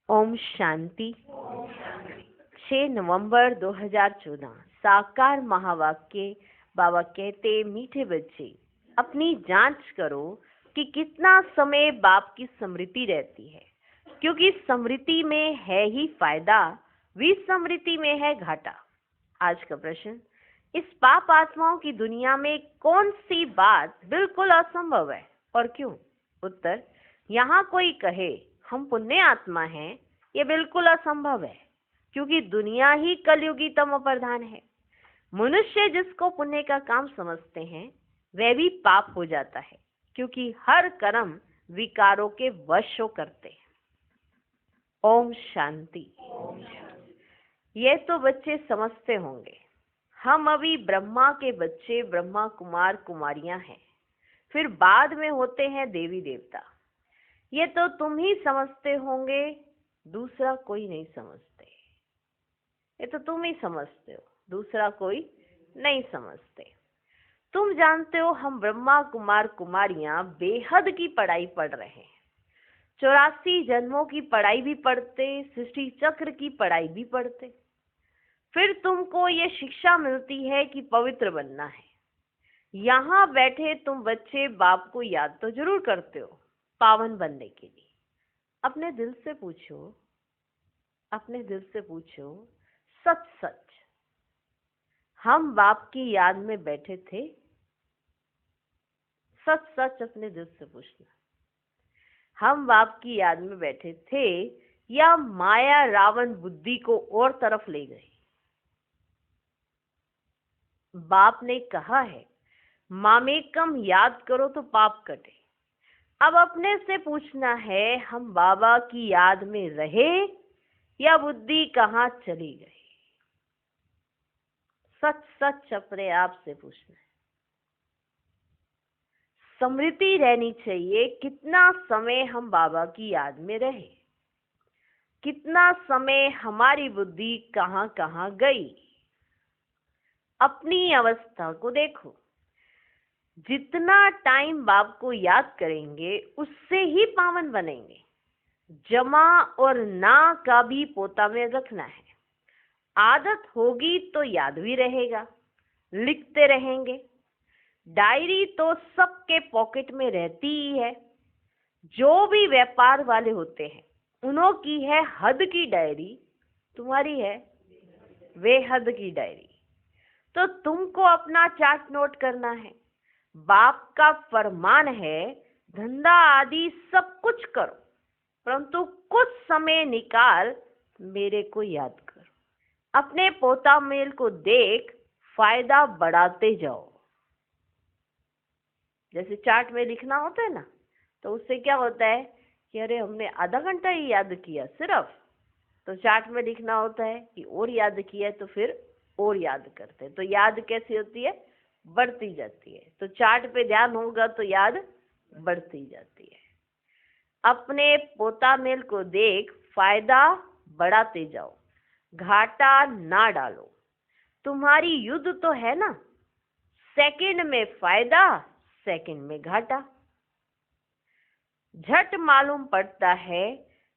ओम शांति। 6 नवंबर 2014 साकार महावाक्य। बाबा कहते, मीठे बच्चे अपनी जांच करो कि कितना समय बाप की स्मृति रहती है, क्योंकि स्मृति में है ही फायदा, विस्मृति में है घाटा। आज का प्रश्न, इस पाप आत्माओं की दुनिया में कौन सी बात बिल्कुल असंभव है और क्यों? उत्तर, यहाँ कोई कहे हम पुण्य आत्मा हैं, ये बिल्कुल असंभव है, क्योंकि दुनिया ही कलयुगी तमो प्रधान है। मनुष्य जिसको पुण्य का काम समझते हैं वह भी पाप हो जाता है, क्योंकि हर कर्म विकारों के वश हो करते हैं। ओम शांति। ये तो बच्चे समझते होंगे, हम अभी ब्रह्मा के बच्चे, ब्रह्मा कुमार कुमारियां हैं, फिर बाद में होते हैं देवी देवता। ये तो तुम ही समझते होंगे, दूसरा कोई नहीं समझते। ये तो तुम ही समझते हो, दूसरा कोई नहीं समझते। तुम जानते हो हम ब्रह्मा कुमार कुमारियां बेहद की पढ़ाई पढ़ रहे हैं, 84 जन्मों की पढ़ाई भी पढ़ते, सृष्टि चक्र की पढ़ाई भी पढ़ते। फिर तुमको ये शिक्षा मिलती है कि पवित्र बनना है। यहाँ बैठे तुम बच्चे बाप को याद तो जरूर करते हो पावन बनने के लिए। अपने दिल से पूछो, अपने दिल से पूछो, सच सच हम बाप की याद में बैठे थे? सच सच अपने दिल से पूछना, हम बाप की याद में बैठे थे या माया रावण बुद्धि को और तरफ ले गई? बाप ने कहा है मामेकम याद करो तो पाप कटे। अब अपने से पूछना है, हम बाबा की याद में रहे या बुद्धि कहाँ चली गई? सच सच अपने आप से पूछना है। स्मृति रहनी चाहिए, कितना समय हम बाबा की याद में रहे, कितना समय हमारी बुद्धि कहाँ कहाँ गई। अपनी अवस्था को देखो, जितना टाइम बाप को याद करेंगे उससे ही पावन बनेंगे। जमा और ना का भी पोता में रखना है। आदत होगी तो याद भी रहेगा, लिखते रहेंगे। डायरी तो सबके पॉकेट में रहती ही है। जो भी व्यापार वाले होते हैं उन्हों की है हद की डायरी, तुम्हारी है बेहद की डायरी। तो तुमको अपना चार्ट नोट करना है। बाप का फरमान है धंधा आदि सब कुछ करो, परंतु कुछ समय निकाल मेरे को याद करो। अपने पोता मेल को देख फायदा बढ़ाते जाओ। जैसे चार्ट में लिखना होता है ना, तो उससे क्या होता है कि अरे हमने आधा घंटा ही याद किया सिर्फ, तो चार्ट में लिखना होता है कि और याद किया है तो फिर और याद करते हैं। तो याद कैसी होती है? बढ़ती जाती है। तो चार्ट पे ध्यान होगा तो याद बढ़ती जाती है। अपने पोता मेल को देख फायदा बढ़ाते जाओ, घाटा ना डालो। तुम्हारी युद्ध तो है ना, सेकंड में फायदा, सेकंड में घाटा। झट मालूम पड़ता है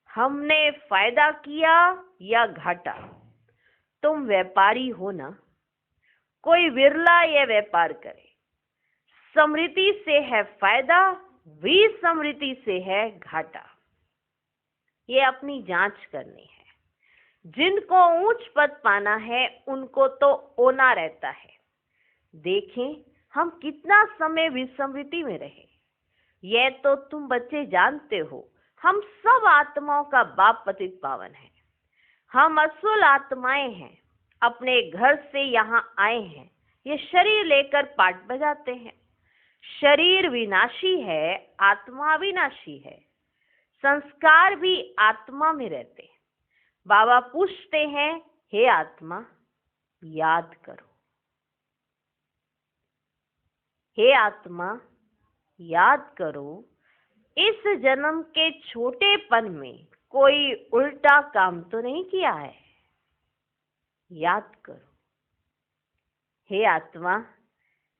हमने फायदा किया या घाटा। तुम व्यापारी हो ना, कोई विरला ये व्यापार करे। स्मृति से है फायदा, विस्मृति से है घाटा। ये अपनी जांच करनी है। जिनको ऊंच पद पाना है उनको तो ओना रहता है। देखें हम कितना समय विस्मृति में रहे। यह तो तुम बच्चे जानते हो, हम सब आत्माओं का बाप पतित पावन है। हम असुल आत्माएं हैं, अपने घर से यहाँ आए हैं, ये शरीर लेकर पाठ बजाते हैं। शरीर विनाशी है, आत्मा विनाशी है। संस्कार भी आत्मा में रहते हैं। बाबा पूछते हैं, हे आत्मा याद करो। हे आत्मा याद करो, इस जन्म के छोटेपन में कोई उल्टा काम तो नहीं किया है? याद करो। हे आत्मा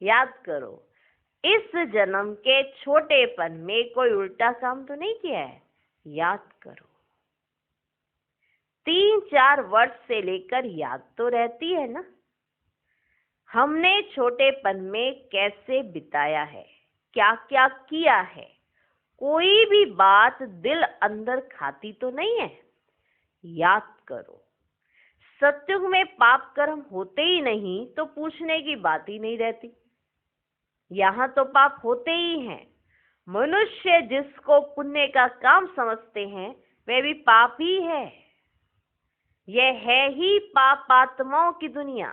याद करो, इस जन्म के छोटेपन में कोई उल्टा काम तो नहीं किया है? याद करो। 3-4 वर्ष से लेकर याद तो रहती है ना, हमने छोटेपन में कैसे बिताया है, क्या क्या किया है। कोई भी बात दिल अंदर खाती तो नहीं है। याद करो, सत्युग में पाप कर्म होते ही नहीं तो पूछने की बात ही नहीं रहती। यहाँ तो पाप होते ही हैं। मनुष्य जिसको पुण्य का काम समझते हैं वह भी पाप ही है। यह है ही पापात्माओं की दुनिया।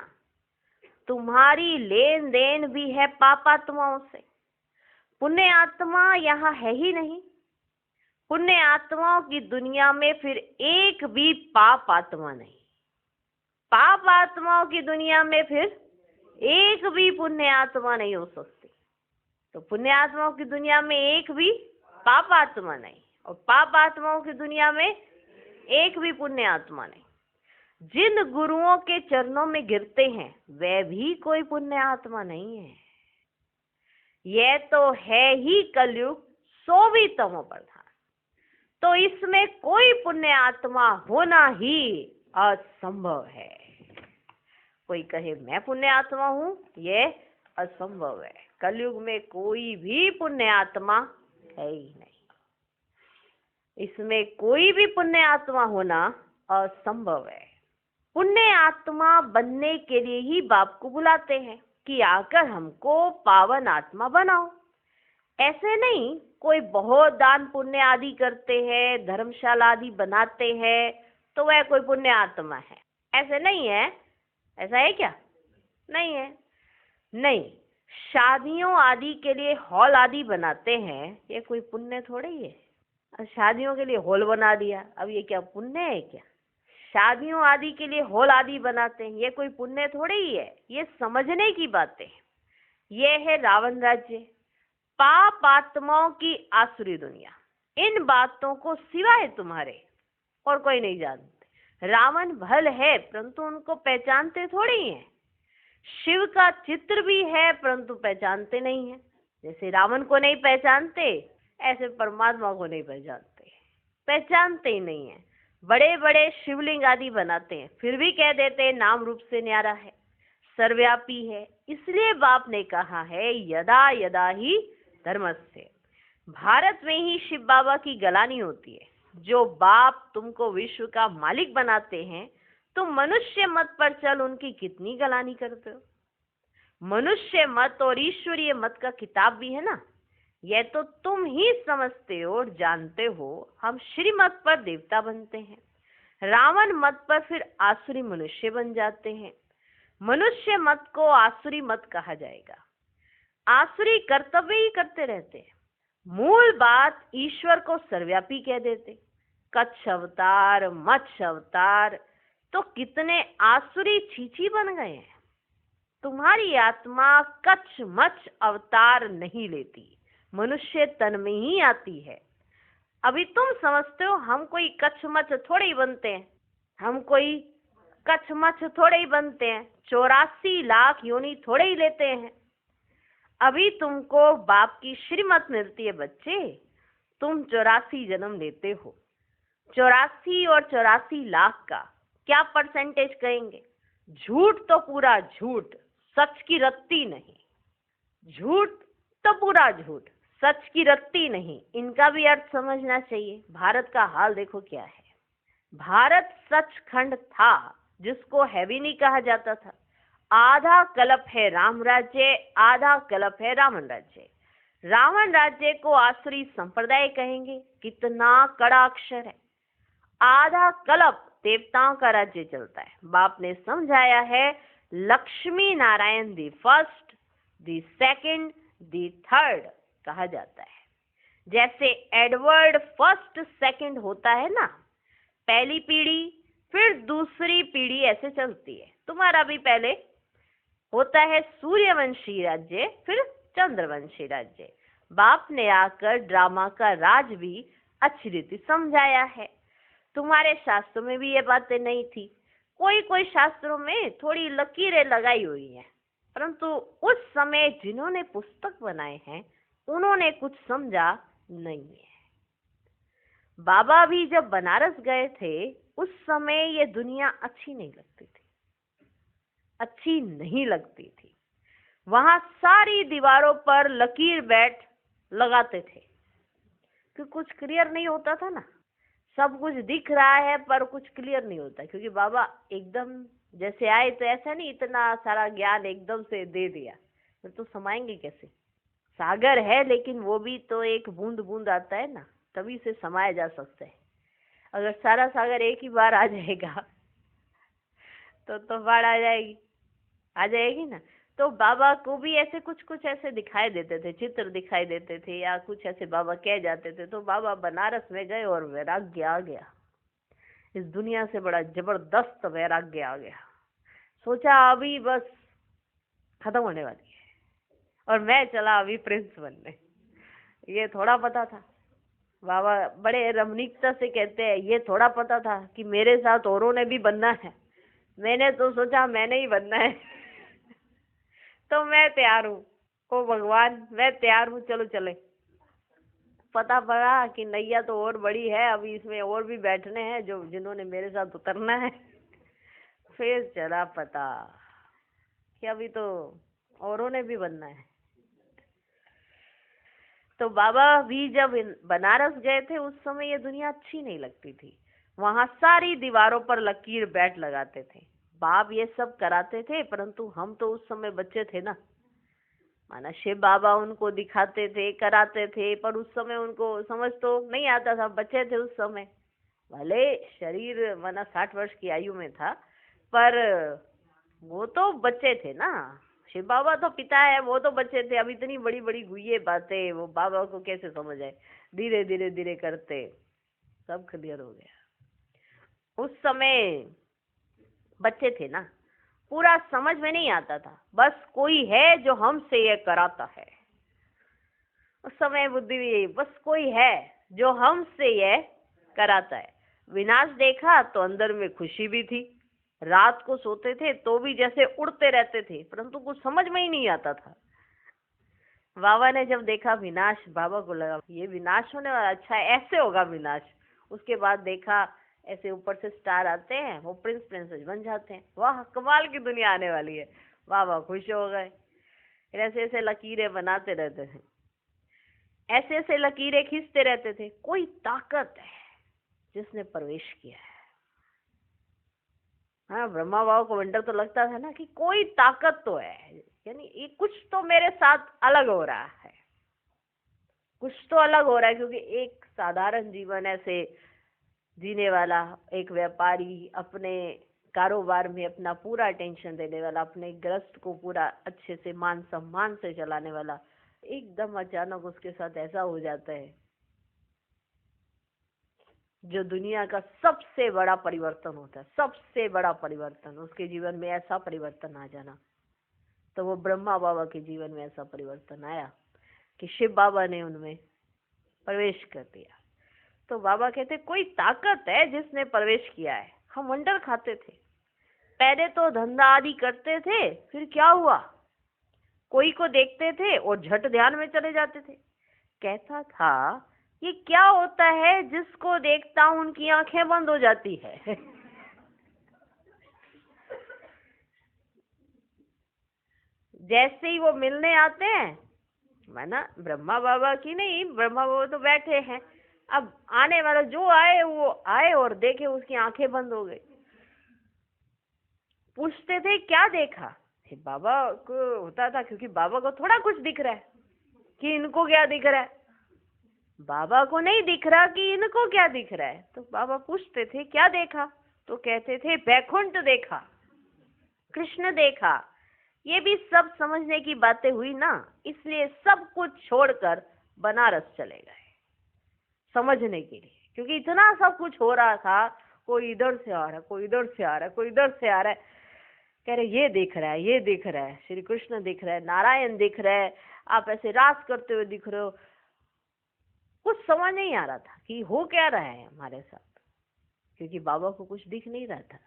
तुम्हारी लेन देन भी है पापात्माओं से। पुण्य आत्मा यहाँ है ही नहीं। पुण्य आत्माओं की दुनिया में फिर एक भी पाप आत्मा नहीं। पाप आत्माओं की दुनिया में फिर एक भी पुण्य आत्मा नहीं हो सकती। तो पुण्य आत्माओं की दुनिया में एक भी पाप आत्मा नहीं, और पाप आत्माओं की दुनिया में एक भी पुण्य आत्मा नहीं। जिन गुरुओं के चरणों में गिरते हैं वह भी कोई पुण्य आत्मा नहीं है। यह तो है ही कलयुग, सो भी तमो प्रधान। तो इसमें कोई पुण्य आत्मा होना ही असंभव है। कोई कहे मैं पुण्य आत्मा हूं, यह असंभव है। कलयुग में कोई भी पुण्य आत्मा है ही नहीं। इसमें कोई भी पुण्य आत्मा होना असंभव है। पुण्य आत्मा बनने के लिए ही बाप को बुलाते हैं कि आकर हमको पावन आत्मा बनाओ। ऐसे नहीं कोई बहुत दान पुण्य आदि करते हैं, धर्मशाला आदि बनाते हैं तो वह कोई पुण्य आत्मा है, ऐसे नहीं है। ऐसा है क्या? नहीं है। नहीं, शादियों आदि के लिए हॉल आदि बनाते हैं, ये कोई पुण्य थोड़े ही है। शादियों के लिए हॉल बना दिया, अब ये क्या पुण्य है क्या? शादियों आदि के लिए हॉल आदि बनाते हैं, ये कोई पुण्य थोड़े ही है। ये समझने की बातें हैं। ये है रावण राज्य, पाप आत्माओं की आसुरी दुनिया। इन बातों को सिवाय तुम्हारे और कोई नहीं जानते। रावण भल है परंतु उनको पहचानते थोड़ी हैं। शिव का चित्र भी है परंतु पहचानते नहीं है। जैसे रावण को नहीं पहचानते, ऐसे परमात्मा को नहीं पहचानते, पहचानते ही नहीं है। बड़े बड़े शिवलिंग आदि बनाते हैं, फिर भी कह देते हैं नाम रूप से न्यारा है, सर्वव्यापी है। इसलिए बाप ने कहा है यदा यदा ही धर्मस्य। भारत में ही शिव बाबा की गलानी होती है। जो बाप तुमको विश्व का मालिक बनाते हैं, तुम मनुष्य मत पर चल उनकी कितनी गलानी करते हो। मनुष्य मत और ईश्वरीय मत का किताब भी है ना, यह तो तुम ही समझते हो और जानते हो। हम श्रीमत पर देवता बनते हैं, रावण मत पर फिर आसुरी मनुष्य बन जाते हैं। मनुष्य मत को आसुरी मत कहा जाएगा। आसुरी कर्तव्य ही करते रहते हैं। मूल बात ईश्वर को सर्वव्यापी कह देते। कच्छ अवतार, मत्स्य अवतार, तो कितने आसुरी छीछी बन गए हैं। तुम्हारी आत्मा कच्छ मत्स्य अवतार नहीं लेती, मनुष्य तन में ही आती है। अभी तुम समझते हो हम कोई कच्छ मत्स्य थोड़े ही बनते हैं, हम कोई कच्छ मत्स्य थोड़े ही बनते हैं, 84 लाख योनि थोड़े ही लेते हैं। अभी तुमको बाप की श्रीमत मिलती है बच्चे, तुम 84 जन्म लेते हो। 84 और 84 लाख का क्या परसेंटेज कहेंगे? झूठ तो पूरा झूठ, सच की रत्ती नहीं। झूठ तो पूरा झूठ, सच की रत्ती नहीं। इनका भी अर्थ समझना चाहिए। भारत का हाल देखो क्या है। भारत सचखंड था जिसको हैवी नहीं कहा जाता था। आधा कल्प है राम राज्य, आधा कल्प है रावण राज्य। रावण राज्य को आसुरी संप्रदाय कहेंगे, कितना कड़ा अक्षर है। आधा कल्प देवताओं का राज्य चलता है। बाप ने समझाया है Lakshmi Narayan the first, the second, the third कहा जाता है। जैसे एडवर्ड फर्स्ट सेकंड होता है ना, पहली पीढ़ी फिर दूसरी पीढ़ी ऐसे चलती है। तुम्हारा भी पहले होता है सूर्यवंशी राज्य, फिर चंद्रवंशी राज्य। बाप ने आकर ड्रामा का राज भी अच्छी रीति समझाया है। तुम्हारे शास्त्रों में भी ये बातें नहीं थी। कोई कोई शास्त्रों में थोड़ी लकीरें लगाई हुई हैं, परंतु उस समय जिन्होंने पुस्तक बनाए हैं उन्होंने कुछ समझा नहीं है। बाबा भी जब बनारस गए थे उस समय ये दुनिया अच्छी नहीं लगती थी, अच्छी नहीं लगती थी। वहां सारी दीवारों पर लकीर बैट लगाते थे, क्योंकि कुछ क्लियर नहीं होता था ना, सब कुछ दिख रहा है पर कुछ क्लियर नहीं होता, क्योंकि बाबा एकदम जैसे आए तो ऐसा नहीं इतना सारा ज्ञान एकदम से दे दिया, तो समाएंगे कैसे। सागर है लेकिन वो भी तो एक बूंद बूंद आता है ना, तभी से समाया जा सकता है। अगर सारा सागर एक ही बार आ जाएगा तो बाढ़ आ जाएगी ना। तो बाबा को भी ऐसे कुछ कुछ ऐसे दिखाई देते थे, चित्र दिखाई देते थे या कुछ ऐसे बाबा कह जाते थे। तो बाबा बनारस में गए और वैराग्य आ गया, इस दुनिया से बड़ा जबरदस्त वैराग्य आ गया। सोचा अभी बस खत्म होने वाली है और मैं चला अभी प्रिंस बनने। ये थोड़ा पता था, बाबा बड़े रमणीकता से कहते हैं, ये थोड़ा पता था कि मेरे साथ औरों ने भी बनना है। मैंने तो सोचा मैंने ही बनना है तो मैं तैयार हूँ, ओ भगवान मैं तैयार हूँ, चलो चले। पता पड़ा कि नैया तो और बड़ी है, अभी इसमें और भी बैठने हैं जो जिन्होंने मेरे साथ उतरना है फिर चला पता कि अभी तो औरों ने भी बनना है। तो बाबा भी जब बनारस गए थे उस समय ये दुनिया अच्छी नहीं लगती थी। वहां सारी दीवारों पर लकीर बैट लगाते थे, बाप ये सब कराते थे, परंतु हम तो उस समय बच्चे थे ना। माना शिव बाबा उनको दिखाते थे, कराते थे, पर उस समय उनको समझ तो नहीं आता था, बच्चे थे उस समय। भले शरीर माना 60 वर्ष की आयु में था, पर वो तो बच्चे थे ना। शिव बाबा तो पिता है, वो तो बच्चे थे। अब इतनी बड़ी बड़ी गुइये बातें वो बाबा को कैसे समझ आए। धीरे धीरे धीरे करते सब क्लियर हो गया। उस समय बच्चे थे ना, पूरा समझ में नहीं आता था, बस कोई है जो हमसे ये कराता है। उस समय बुद्धि भी बस कोई है जो हमसे ये कराता है। विनाश देखा तो अंदर में खुशी भी थी। रात को सोते थे तो भी जैसे उड़ते रहते थे, परंतु कुछ समझ में ही नहीं आता था। बाबा ने जब देखा विनाश, बाबा को लगा ये विनाश होने वाला, अच्छा ऐसे होगा विनाश। उसके बाद देखा ऐसे ऊपर से स्टार आते हैं, वो प्रिंस प्रिंसेस बन जाते हैं। वाह कमाल की दुनिया आने वाली है। बाबा खुश हो गए। फिर ऐसे ऐसे लकीरें बनाते रहते थे, ऐसे ऐसे लकीरें खींचते रहते थे। कोई ताकत है जिसने प्रवेश किया है। हाँ, ब्रह्मा बाबा को वंडर तो लगता था ना कि कोई ताकत तो है, यानी ये कुछ तो मेरे साथ अलग हो रहा है, कुछ तो अलग हो रहा है। क्योंकि एक साधारण जीवन ऐसे जीने वाला एक व्यापारी, अपने कारोबार में अपना पूरा टेंशन देने वाला, अपने गृहस्थ को पूरा अच्छे से मान सम्मान से चलाने वाला, एकदम अचानक उसके साथ ऐसा हो जाता है जो दुनिया का सबसे बड़ा परिवर्तन होता है। सबसे बड़ा परिवर्तन उसके जीवन में, ऐसा परिवर्तन आ जाना। तो वो ब्रह्मा बाबा के जीवन में ऐसा परिवर्तन आया कि शिव बाबा ने उनमें प्रवेश कर दिया। तो बाबा कहते कोई ताकत है जिसने प्रवेश किया है। हम वंडर खाते थे, पहले तो धंधा आदि करते थे, फिर क्या हुआ, कोई को देखते थे और झट ध्यान में चले जाते थे। कहता था ये क्या होता है, जिसको देखता हूं उनकी आंखें बंद हो जाती है जैसे ही वो मिलने आते हैं, माना ब्रह्मा बाबा की नहीं, ब्रह्मा बाबा तो बैठे हैं, अब आने वाला जो आए वो आए और देखे उसकी आंखें बंद हो गई। पूछते थे क्या देखा, बाबा को होता था, क्योंकि बाबा को थोड़ा कुछ दिख रहा है कि इनको क्या दिख रहा है, बाबा को नहीं दिख रहा कि इनको क्या दिख रहा है। तो बाबा पूछते थे क्या देखा, तो कहते थे बैकुंठ देखा, कृष्ण देखा। ये भी सब समझने की बातें हुई ना, इसलिए सब कुछ छोड़कर बनारस चले गए समझने के लिए, क्योंकि इतना सब कुछ हो रहा था। कोई इधर से आ रहा है, कोई इधर से आ रहा है, कोई इधर से आ रहा है, कह रहे ये दिख रहा है, ये दिख रहा है, श्री कृष्ण दिख रहा है, नारायण दिख रहा है, आप ऐसे रास करते हुए दिख रहे हो। कुछ समझ नहीं आ रहा था कि हो क्या रहा है हमारे साथ, क्योंकि बाबा को कुछ दिख नहीं रहा था।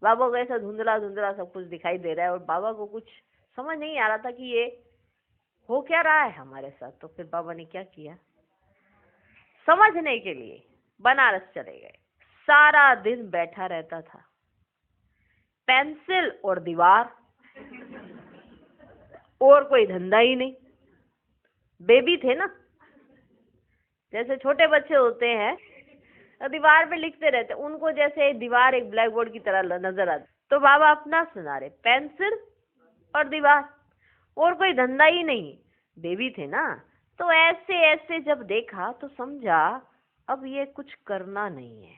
बाबा को ऐसा धुंधला धुंधला सब कुछ दिखाई दे रहा है और बाबा को कुछ समझ नहीं आ रहा था कि ये हो क्या रहा है हमारे साथ। तो फिर बाबा ने क्या किया, समझने के लिए बनारस चले गए। सारा दिन बैठा रहता था, पेंसिल और दीवार, और कोई धंधा ही नहीं। बेबी थे ना, जैसे छोटे बच्चे होते हैं दीवार पे लिखते रहते, उनको जैसे दीवार एक ब्लैक बोर्ड की तरह नजर आती। तो बाबा अपना सुना रहे, पेंसिल और दीवार, और कोई धंधा ही नहीं। बेबी थे ना, तो ऐसे ऐसे जब देखा तो समझा अब ये कुछ करना नहीं है,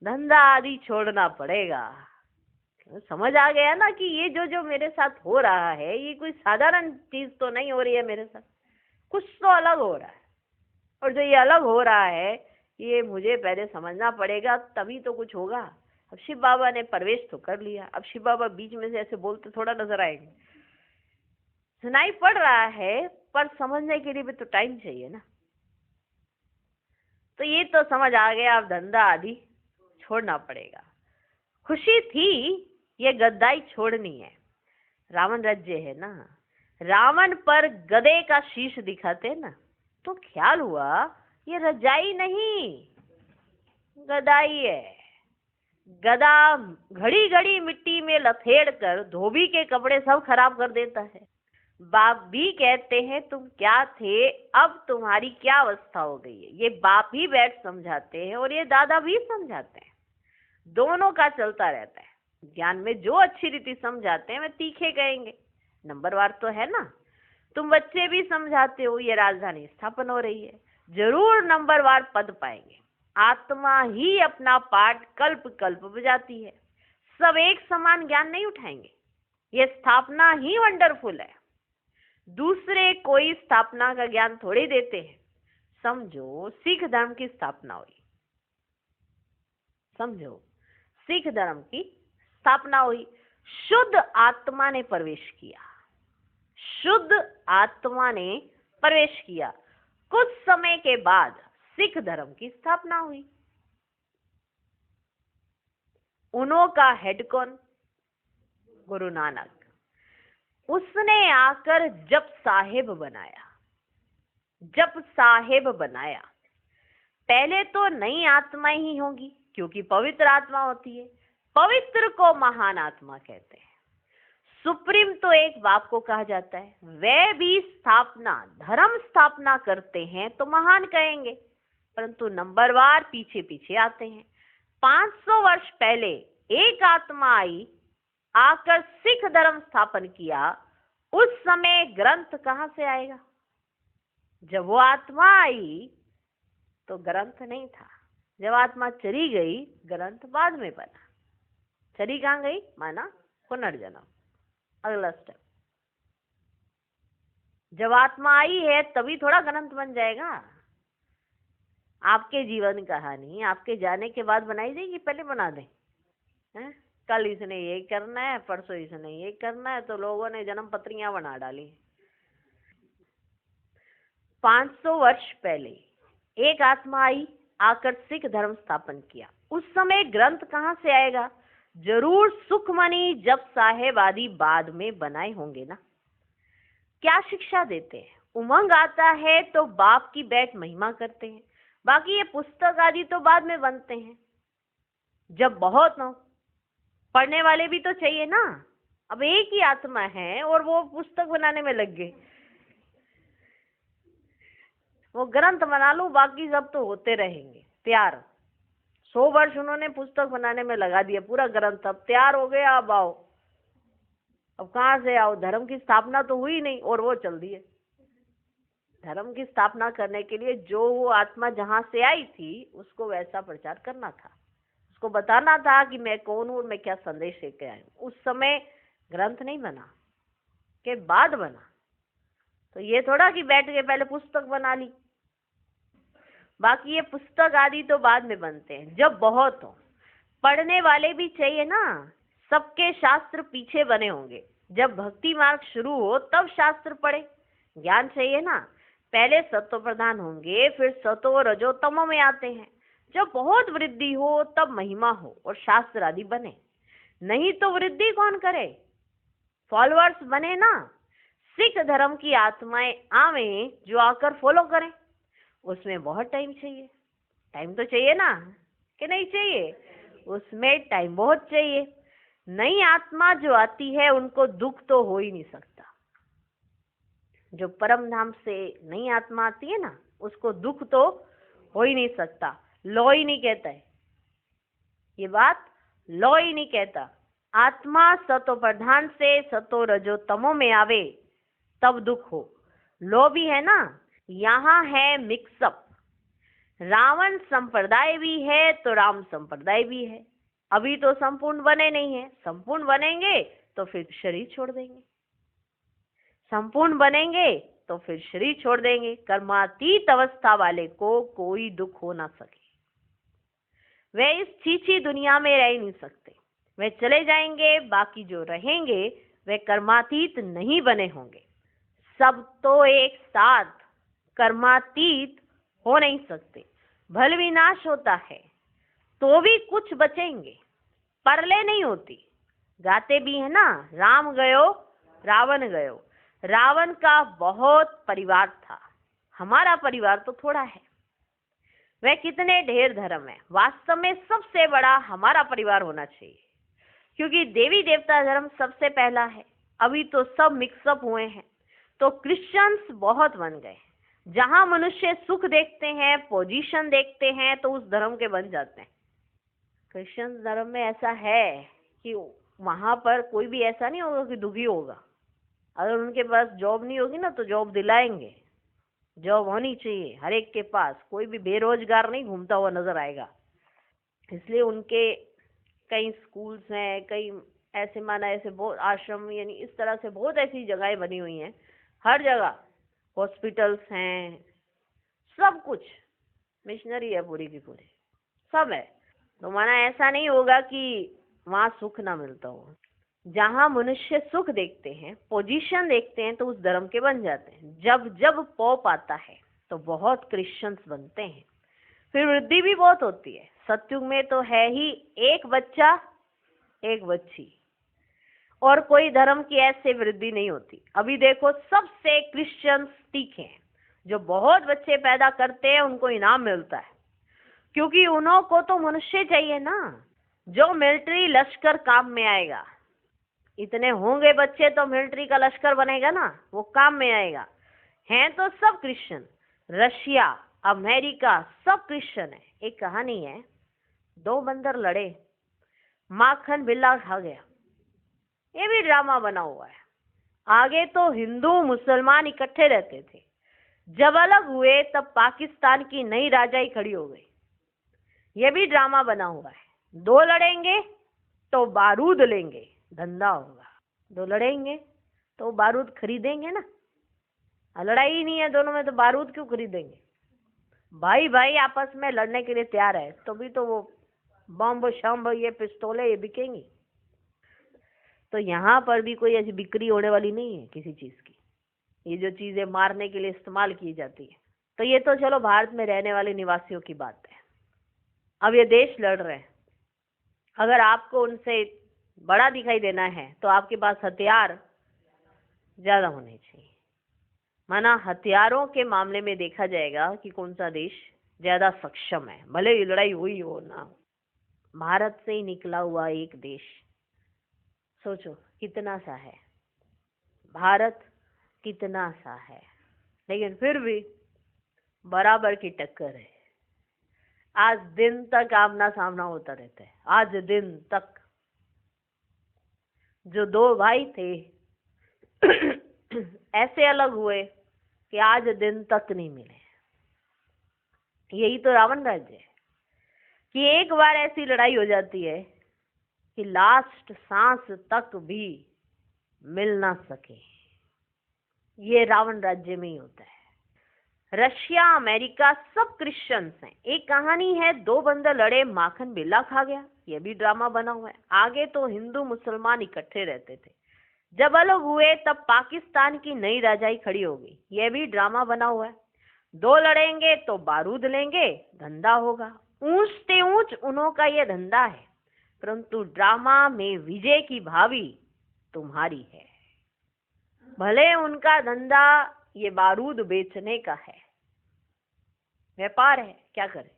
धंधा आदि छोड़ना पड़ेगा। समझ आ गया ना कि ये जो जो मेरे साथ हो रहा है ये कोई साधारण चीज तो नहीं हो रही है, मेरे साथ कुछ तो अलग हो रहा है, और जो ये अलग हो रहा है ये मुझे पहले समझना पड़ेगा, तभी तो कुछ होगा। अब शिव बाबा ने प्रवेश तो कर लिया। अब शिव बाबा बीच में से ऐसे बोलते थोड़ा नजर आएंगे, सुनाई पड़ रहा है, पर समझने के लिए भी तो टाइम चाहिए ना। तो ये तो समझ आ गया, अब धंधा आदि छोड़ना पड़ेगा। खुशी थी ये गद्दाई छोड़नी है। रावण राज्य है ना, रावण पर गधे का शीश दिखाते ना, तो ख्याल हुआ ये रजाई नहीं गदाई है। गदा घड़ी घड़ी मिट्टी में लथेड़ कर धोबी के कपड़े सब खराब कर देता है। बाप भी कहते हैं तुम क्या थे, अब तुम्हारी क्या अवस्था हो गई है। ये बाप ही बैठ समझाते हैं और ये दादा भी समझाते हैं, दोनों का चलता रहता है। ज्ञान में जो अच्छी रीति समझाते हैं वे तीखे कहेंगे, नंबरवार तो है ना। तुम बच्चे भी समझाते हो ये राजधानी स्थापन हो रही है, जरूर नंबरवार पद पाएंगे। आत्मा ही अपना पाठ कल्प कल्प बजाती है, सब एक समान ज्ञान नहीं उठाएंगे। ये स्थापना ही वंडरफुल है, दूसरे कोई स्थापना का ज्ञान थोड़ी देते हैं। समझो सिख धर्म की स्थापना हुई, समझो सिख धर्म की स्थापना हुई, शुद्ध आत्मा ने प्रवेश किया, शुद्ध आत्मा ने प्रवेश किया। कुछ समय के बाद सिख धर्म की स्थापना हुई। उन्हों का हेड कौन? गुरु नानक। उसने आकर जप साहेब बनाया, जप साहेब बनाया। पहले तो नई आत्माएं ही होंगी, क्योंकि पवित्र आत्मा होती है, पवित्र को महान आत्मा कहते हैं। सुप्रीम तो एक बाप को कहा जाता है, वे भी स्थापना धर्म स्थापना करते हैं तो महान कहेंगे, परंतु नंबरवार पीछे पीछे आते हैं। 500 वर्ष पहले एक आत्मा आई, आकर सिख धर्म स्थापन किया। उस समय ग्रंथ कहां से आएगा? जब वो आत्मा आई तो ग्रंथ नहीं था, जब आत्मा चली गई ग्रंथ बाद में बना। चली कहां गई? माना पुनर्जन्म, अगला स्टेप। जब आत्मा आई है तभी थोड़ा ग्रंथ बन जाएगा। आपके जीवन कहानी आपके जाने के बाद बनाई जाएगी, पहले बना दें हैं? कल इसने ये करना है, परसों इसने ये करना है, तो लोगों ने जन्म पत्रियां बना डाली। 500 वर्ष पहले एक आत्मा आई, आकर सिख धर्म स्थापन किया। उस समय ग्रंथ कहां से आएगा? जरूर सुखमणि जप साहेब आदि बाद में बनाए होंगे ना। क्या शिक्षा देते हैं? उमंग आता है तो बाप की बैठ महिमा करते हैं, बाकी ये पुस्तक आदि तो बाद में बनते हैं, जब बहुत हो। पढ़ने वाले भी तो चाहिए ना। अब एक ही आत्मा है और वो पुस्तक बनाने में लग गए, वो ग्रंथ बना लो, बाकी सब तो होते रहेंगे तैयार। 100 वर्ष उन्होंने पुस्तक बनाने में लगा दिया, पूरा ग्रंथ अब तैयार हो गया। अब आओ, अब कहाँ से आओ? धर्म की स्थापना तो हुई नहीं और वो चल दिए। धर्म की स्थापना करने के लिए जो वो आत्मा जहां से आई थी उसको वैसा प्रचार करना था, उसको बताना था कि मैं कौन हूं और मैं क्या संदेश लेके आई हूं। उस समय ग्रंथ नहीं बना, के बाद बना। तो ये थोड़ा कि बैठ के पहले पुस्तक बना ली, बाकी ये पुस्तक आदि तो बाद में बनते हैं जब बहुत हो। पढ़ने वाले भी चाहिए ना, सबके शास्त्र पीछे बने होंगे। जब भक्ति मार्ग शुरू हो तब शास्त्र पढ़े, ज्ञान चाहिए ना। पहले सत्व प्रधान होंगे, फिर सतो रजो तमो में आते हैं। जब बहुत वृद्धि हो तब महिमा हो और शास्त्र आदि बने, नहीं तो वृद्धि कौन करे? फॉलोअर्स बने ना। सिख धर्म की आत्माएं आवे जो आकर फॉलो करें, उसमें बहुत टाइम चाहिए। टाइम तो चाहिए ना, कि नहीं चाहिए? उसमें टाइम बहुत चाहिए। नई आत्मा जो आती है उनको दुख तो हो ही नहीं सकता। जो परम धाम से नई आत्मा आती है ना, उसको दुख तो हो ही नहीं सकता। लॉ ही नहीं कहता है ये बात, लॉ ही नहीं कहता। आत्मा सतो प्रधान से सतो रजो तमो में आवे तब दुख हो। लॉ भी है ना, यहाँ है मिक्सअप। रावण संप्रदाय भी है तो राम संप्रदाय भी है। अभी तो संपूर्ण बने नहीं है, संपूर्ण बनेंगे तो फिर शरीर छोड़ देंगे, संपूर्ण बनेंगे तो फिर शरीर छोड़ देंगे। कर्मातीत अवस्था वाले को कोई दुख हो ना सके। वे इस छीछी दुनिया में रह नहीं सकते, वे चले जाएंगे। बाकी जो रहेंगे वे कर्मातीत नहीं बने होंगे। सब तो एक साथ कर्मातीत हो नहीं सकते। भल विनाश होता है तो भी कुछ बचेंगे, परले नहीं होती। गाते भी है ना, राम गयो रावण गयो। रावण का बहुत परिवार था, हमारा परिवार तो थोड़ा है। वह कितने ढेर धर्म है, वास्तव में सबसे बड़ा हमारा परिवार होना चाहिए, क्योंकि देवी देवता धर्म सबसे पहला है। अभी तो सब मिक्सअप हुए हैं, तो क्रिश्चियंस बहुत बन गए। जहां मनुष्य सुख देखते हैं, पोजीशन देखते हैं, तो उस धर्म के बन जाते हैं। क्रिश्चियन धर्म में ऐसा है कि वहां पर कोई भी ऐसा नहीं होगा कि दुखी होगा। अगर उनके पास जॉब नहीं होगी ना तो जॉब दिलाएंगे। जॉब होनी चाहिए हर एक के पास, कोई भी बेरोजगार नहीं घूमता हुआ नजर आएगा। इसलिए उनके कई स्कूल्स हैं, कई ऐसे माना ऐसे बहुत आश्रम, यानी इस तरह से बहुत ऐसी जगहें बनी हुई हैं। हर जगह हॉस्पिटल्स हैं, सब कुछ मिशनरी है पूरी की पूरी, सब है। तो माना ऐसा नहीं होगा कि वहाँ सुख ना मिलता हो। जहाँ मनुष्य सुख देखते हैं, पोजीशन देखते हैं, तो उस धर्म के बन जाते हैं। जब जब पॉप आता है तो बहुत क्रिश्चियंस बनते हैं, फिर वृद्धि भी बहुत होती है। सतयुग में तो है ही एक बच्चा एक बच्ची, और कोई धर्म की ऐसे वृद्धि नहीं होती। अभी देखो सबसे क्रिश्चियंस टीके हैं, जो बहुत बच्चे पैदा करते हैं उनको इनाम मिलता है, क्योंकि उन्हों को तो मनुष्य चाहिए ना, जो मिलिट्री लश्कर काम में आएगा। इतने होंगे बच्चे तो मिलिट्री का लश्कर बनेगा ना, वो काम में आएगा। हैं तो सब क्रिश्चियन, रशिया अमेरिका सब क्रिश्चियन है। एक कहानी है, दो बंदर लड़े, माखन बिल्ला खा गया। ये भी ड्रामा बना हुआ है। आगे तो हिंदू मुसलमान इकट्ठे रहते थे, जब अलग हुए तब पाकिस्तान की नई राजाई खड़ी हो गई। ये भी ड्रामा बना हुआ है। दो लड़ेंगे तो बारूद लेंगे, धंधा होगा। दो लड़ेंगे तो बारूद खरीदेंगे ना, लड़ाई ही नहीं है दोनों में तो बारूद क्यों खरीदेंगे? भाई भाई आपस में लड़ने के लिए तैयार है, तो भी तो वो बम शम्ब ये पिस्तौलें ये बिकेंगी। तो यहाँ पर भी कोई ऐसी बिक्री होने वाली नहीं है किसी चीज की। ये जो चीजें मारने के लिए इस्तेमाल की जाती है, तो ये तो चलो भारत में रहने वाले निवासियों की बात है। अब ये देश लड़ रहे हैं, अगर आपको उनसे बड़ा दिखाई देना है तो आपके पास हथियार ज्यादा होने चाहिए। माना हथियारों के मामले में देखा जाएगा कि कौन सा देश ज्यादा सक्षम है, भले ही लड़ाई हुई हो ना। भारत से ही निकला हुआ एक देश, सोचो कितना सा है भारत, कितना सा है, लेकिन फिर भी बराबर की टक्कर है। आज दिन तक आमना सामना होता रहता है। आज दिन तक जो दो भाई थे ऐसे अलग हुए कि आज दिन तक नहीं मिले। यही तो रावण राज्य है कि एक बार ऐसी लड़ाई हो जाती है कि लास्ट सांस तक भी मिल ना सके। ये रावण राज्य में ही होता है। रशिया अमेरिका सब क्रिश्चियंस हैं। एक कहानी है, दो बंदर लड़े, माखन बिल्ला खा गया। ये भी ड्रामा बना हुआ है। आगे तो हिंदू मुसलमान इकट्ठे रहते थे, जब अलग हुए तब पाकिस्तान की नई राजाई खड़ी हो गई। ये भी ड्रामा बना हुआ है। दो लड़ेंगे तो बारूद लेंगे, धंधा होगा। ऊंच से ऊंच उन्हों का ये धंधा है, परंतु ड्रामा में विजय की भावी तुम्हारी है। भले उनका धंधा ये बारूद बेचने का है, व्यापार है, क्या करें।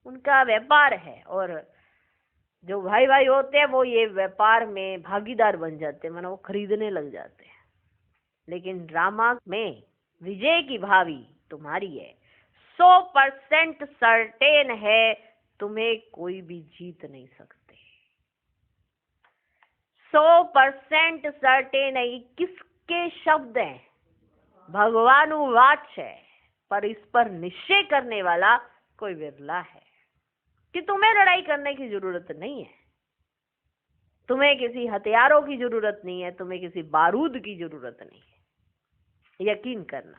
उनका व्यापार है, और जो भाई भाई होते हैं वो ये व्यापार में भागीदार बन जाते हैं, माना वो खरीदने लग जाते हैं। लेकिन ड्रामा में विजय की भावी तुम्हारी है। 100% सर्टेन है, तुम्हें कोई भी जीत नहीं सकते। 100% सर्टेन है। ये किसके शब्द हैं? भगवानुवाच है, पर इस पर निश्चय करने वाला कोई विरला है कि तुम्हें लड़ाई करने की जरूरत नहीं है, तुम्हें किसी हथियारों की जरूरत नहीं है, तुम्हें किसी बारूद की जरूरत नहीं है। यकीन करना,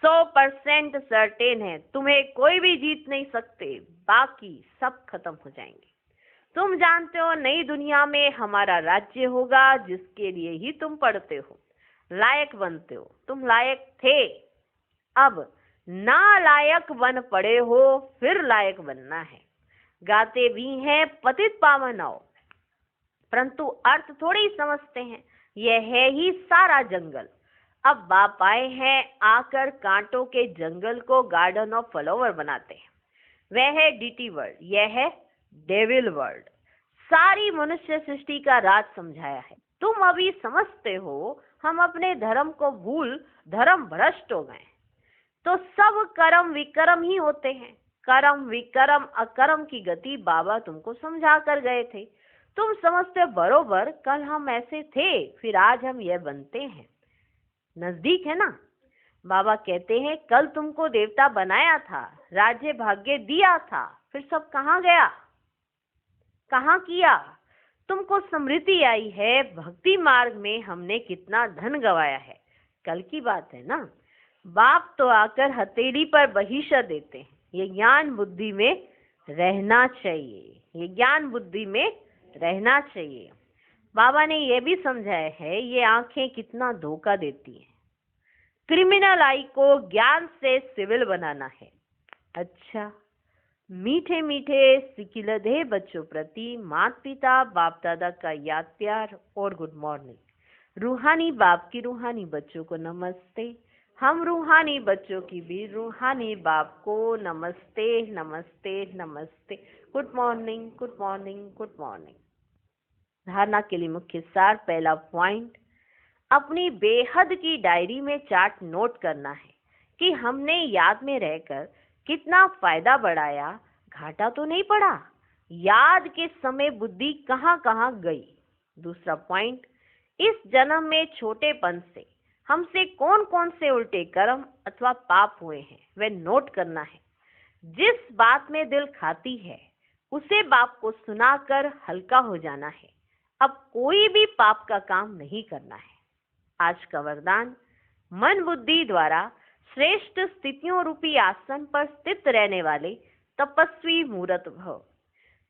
100% सर्टेन है, तुम्हें कोई भी जीत नहीं सकते, बाकी सब खत्म हो जाएंगे। तुम जानते हो नई दुनिया में हमारा राज्य होगा, जिसके लिए ही तुम पढ़ते हो, लायक बनते हो। तुम लायक थे, अब नालायक बन पड़े हो, फिर लायक बनना है। गाते भी हैं पतित पावन आओ, परंतु अर्थ थोड़ी ही समझते हैं। यह है ही सारा जंगल। अब बाप आए हैं, आकर कांटों के जंगल को गार्डन ऑफ फ्लावर बनाते हैं। वह है डीटी वर्ल्ड, यह है डेविल वर्ल्ड। सारी मनुष्य सृष्टि का राज समझाया है। तुम अभी समझते हो हम अपने धर्म को भूल धर्म भ्रष्ट हो गए, तो सब कर्म विकर्म ही होते हैं। कर्म विकर्म अकर्म की गति बाबा तुमको समझा कर गए थे। तुम समझते बरोबर, कल हम ऐसे थे, फिर आज हम यह बनते हैं। नजदीक है ना। बाबा कहते हैं कल तुमको देवता बनाया था, राज्य भाग्य दिया था, फिर सब कहाँ गया, कहाँ किया? तुमको स्मृति आई है, भक्ति मार्ग में हमने कितना धन गवाया है, कल की बात है ना। बाप तो आकर हथेली पर बहिशा देते हैं। ये ज्ञान बुद्धि में रहना चाहिए, ये ज्ञान बुद्धि में रहना चाहिए। बाबा ने यह भी समझाया है, ये आंखें कितना धोखा देती हैं। क्रिमिनल आई को ज्ञान से सिविल बनाना है। अच्छा, मीठे मीठे सिकिलधे बच्चों प्रति माता पिता बाप दादा का याद प्यार और गुड मॉर्निंग। रूहानी बाप की रूहानी बच्चों को नमस्ते। हम रूहानी बच्चों की भी रूहानी बाप को नमस्ते नमस्ते नमस्ते। Good morning good morning good morning. धारणा के लिए मुख्य सार। पहला पॉइंट, अपनी बेहद की डायरी में चार्ट नोट करना है कि हमने याद में रहकर कितना फायदा बढ़ाया, घाटा तो नहीं पड़ा। याद के समय बुद्धि कहाँ कहाँ गई। दूसरा पॉइंट, इस जन्म में छोटेपन से हमसे कौन कौन से उल्टे कर्म अथवा पाप हुए हैं वह नोट करना है। जिस बात में दिल खाती है उसे बाप को सुनाकर हल्का हो जाना है। अब कोई भी पाप का काम नहीं करना है। आज का वरदान, मन बुद्धि द्वारा श्रेष्ठ स्थितियों रूपी आसन पर स्थित रहने वाले तपस्वी मूर्त भव।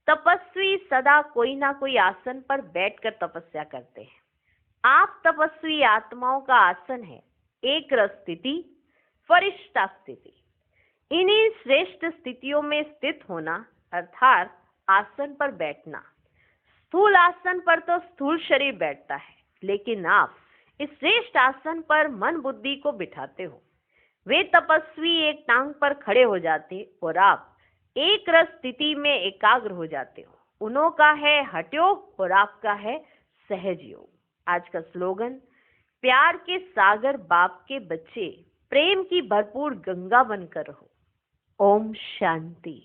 तपस्वी सदा कोई ना कोई आसन पर बैठकर तपस्या करते हैं। आप तपस्वी आत्माओं का आसन है एक रस स्थिति, फरिश्ता स्थिति। इन्हीं श्रेष्ठ स्थितियों में स्थित होना अर्थात आसन पर बैठना। स्थूल आसन पर तो स्थूल शरीर बैठता है, लेकिन आप इस श्रेष्ठ आसन पर मन बुद्धि को बिठाते हो। वे तपस्वी एक टांग पर खड़े हो जाते और आप एक रस स्थिति में एकाग्र हो जाते हो। उन्हों का है हठ योग और आपका है सहज योग। आज का स्लोगन, प्यार के सागर बाप के बच्चे प्रेम की भरपूर गंगा बनकर रहो। ओम शांति।